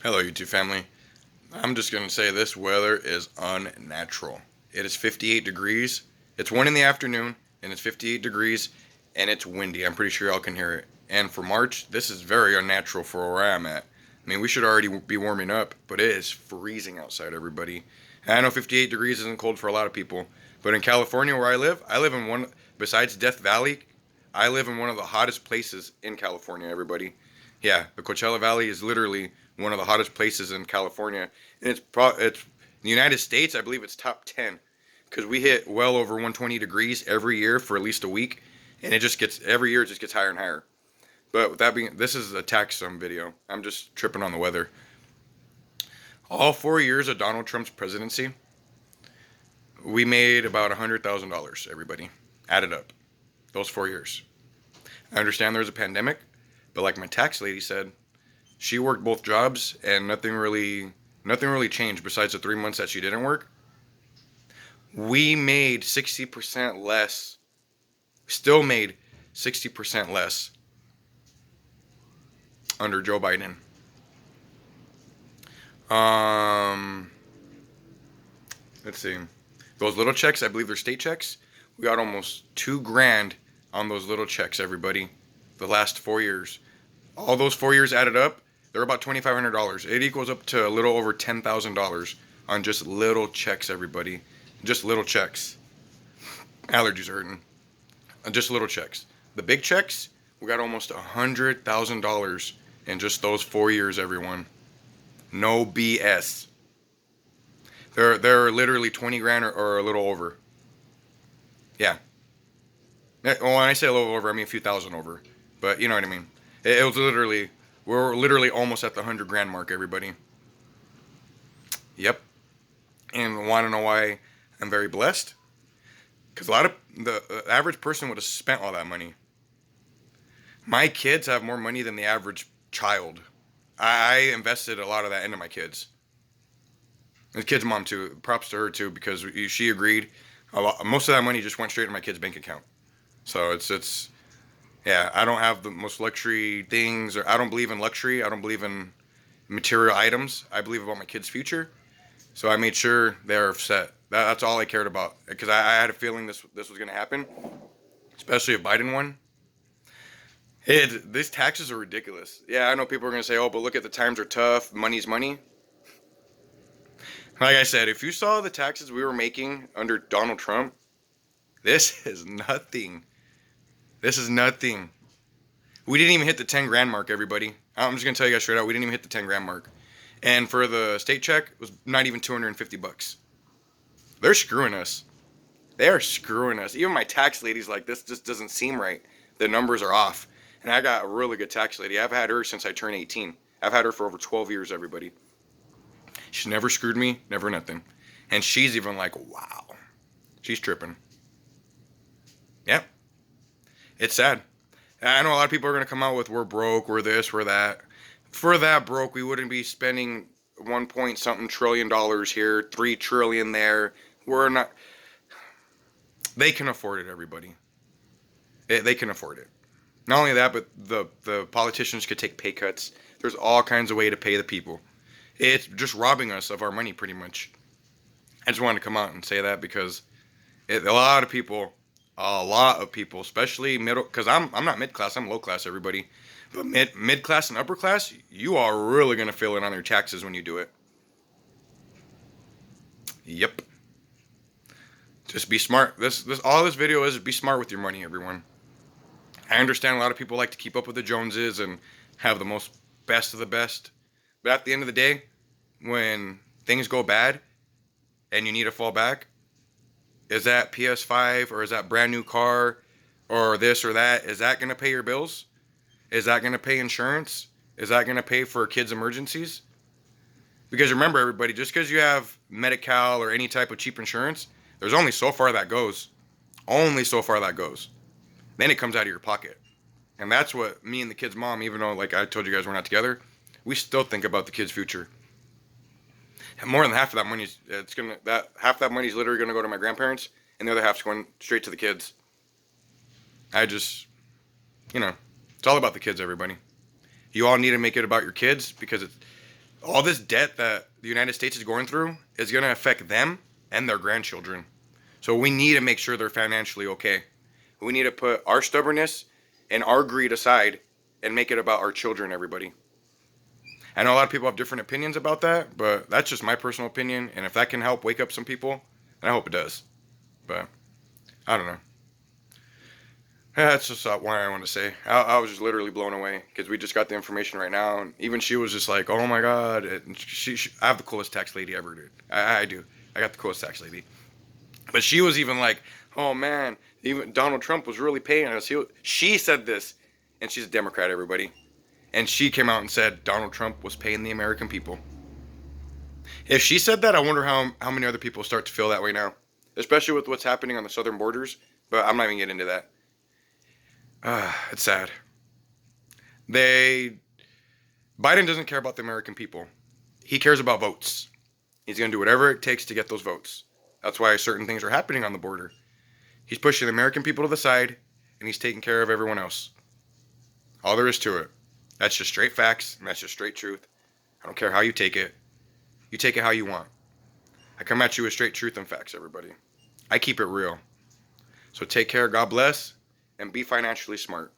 Hello, YouTube family. I'm just going to say this weather is unnatural. It is 58 degrees. It's 1 in the afternoon, and it's 58 degrees, and it's windy. I'm pretty sure y'all can hear it. And for March, this is very unnatural for where I'm at. I mean, we should already be warming up, but it is freezing outside, everybody. And I know 58 degrees isn't cold for a lot of people, but in California where I live in one, besides Death Valley, I live in one of the hottest places in California, everybody. Yeah, the Coachella Valley is literally one of the hottest places in California, and it's in the United States. I believe it's top 10 because we hit well over 120 degrees every year for at least a week, and it just gets every year it just gets higher and higher. But with that being, this is a tax sum video. I'm just tripping on the weather. All 4 years of Donald Trump's presidency, we made about $100,000. Everybody, added up those 4 years. I understand there's a pandemic, but like my tax lady said, she worked both jobs and nothing really changed besides the 3 months that she didn't work. We made 60% less, still made 60% less under Joe Biden. Um, let's see. Those little checks, I believe they're state checks. We got almost 2 grand on those little checks, everybody. The last 4 years. All those 4 years added up, they're about $2,500. It equals up to a little over $10,000 on just little checks, everybody. Just little checks. Allergies are hurting. Just little checks. The big checks, we got almost $100,000 in just those 4 years, everyone. No BS. They're literally 20 grand or a little over. Yeah. Well, when I say a little over, I mean a few thousand over. But you know what I mean. It was literally, we're literally almost at the 100 grand mark, everybody. Yep. And want to know why I'm very blessed? Because a lot of the average person would have spent all that money. My kids have more money than the average child. I invested a lot of that into my kids. The kid's mom too. Props to her too because she agreed. Most of that money just went straight to my kid's bank account. So it's yeah. I don't have the most luxury things, or I don't believe in luxury. I don't believe in material items. I believe about my kids' future. So I made sure they're set. That's all I cared about because I had a feeling this was going to happen, especially if Biden won. These taxes are ridiculous. Yeah, I know people are going to say, oh, but look at the times are tough. Money's money. Like I said, if you saw the taxes we were making under Donald Trump, this is nothing. This is nothing. We didn't even hit the 10 grand mark, everybody. I'm just going to tell you guys straight out, we didn't even hit the 10 grand mark. And for the state check, it was not even 250 bucks. They're screwing us. They are screwing us. Even my tax lady's like, this just doesn't seem right. The numbers are off. And I got a really good tax lady. I've had her since I turned 18. I've had her for over 12 years, everybody. She's never screwed me, never nothing. And she's even like, wow. She's tripping. Yeah. It's sad. I know a lot of people are going to come out with, we're broke, we're this, we're that. For that broke, we wouldn't be spending 1 point something trillion dollars here, 3 trillion there. We're not. They can afford it, everybody. They can afford it. Not only that, but the politicians could take pay cuts. There's all kinds of way to pay the people. It's just robbing us of our money, pretty much. I just wanted to come out and say that because a lot of people, especially middle, because I'm not mid class, I'm low class, everybody. But mid class and upper class, you are really gonna feel it on your taxes when you do it. Yep. Just be smart. This video is be smart with your money, everyone. I understand a lot of people like to keep up with the Joneses and have the most best of the best. But at the end of the day, when things go bad and you need to fall back, is that PS5 or is that brand new car or this or that? Is that going to pay your bills? Is that going to pay insurance? Is that going to pay for kids' emergencies? Because remember, everybody, just because you have Medi-Cal or any type of cheap insurance, there's only so far that goes. Only so far that goes. Then it comes out of your pocket. And that's what me and the kid's mom, even though, like I told you guys, we're not together, we still think about the kid's future. And more than half of that money half that money is literally gonna go to my grandparents, and the other half's going straight to the kids. I just, it's all about the kids, everybody. You all need to make it about your kids because All this debt that the United States is going through is going to affect them and their grandchildren. So we need to make sure they're financially okay. We need to put our stubbornness and our greed aside and make it about our children, everybody. I know a lot of people have different opinions about that, but that's just my personal opinion. And if that can help wake up some people, then I hope it does. But I don't know. That's just what I want to say. I was just literally blown away because we just got the information right now, and even she was just like, "Oh my god!" And I have the coolest tax lady ever, dude. I do. I got the coolest tax lady. But she was even like, "Oh man, even Donald Trump was really paying us." She said this, and she's a Democrat, everybody. And she came out and said Donald Trump was paying the American people. If she said that, I wonder how many other people start to feel that way now, especially with what's happening on the southern borders. But I'm not even getting into that. It's sad. Biden doesn't care about the American people. He cares about votes. He's going to do whatever it takes to get those votes. That's why certain things are happening on the border. He's pushing the American people to the side, and he's taking care of everyone else. All there is to it. That's just straight facts, and that's just straight truth. I don't care how you take it. You take it how you want. I come at you with straight truth and facts, everybody. I keep it real. So take care, God bless, and be financially smart.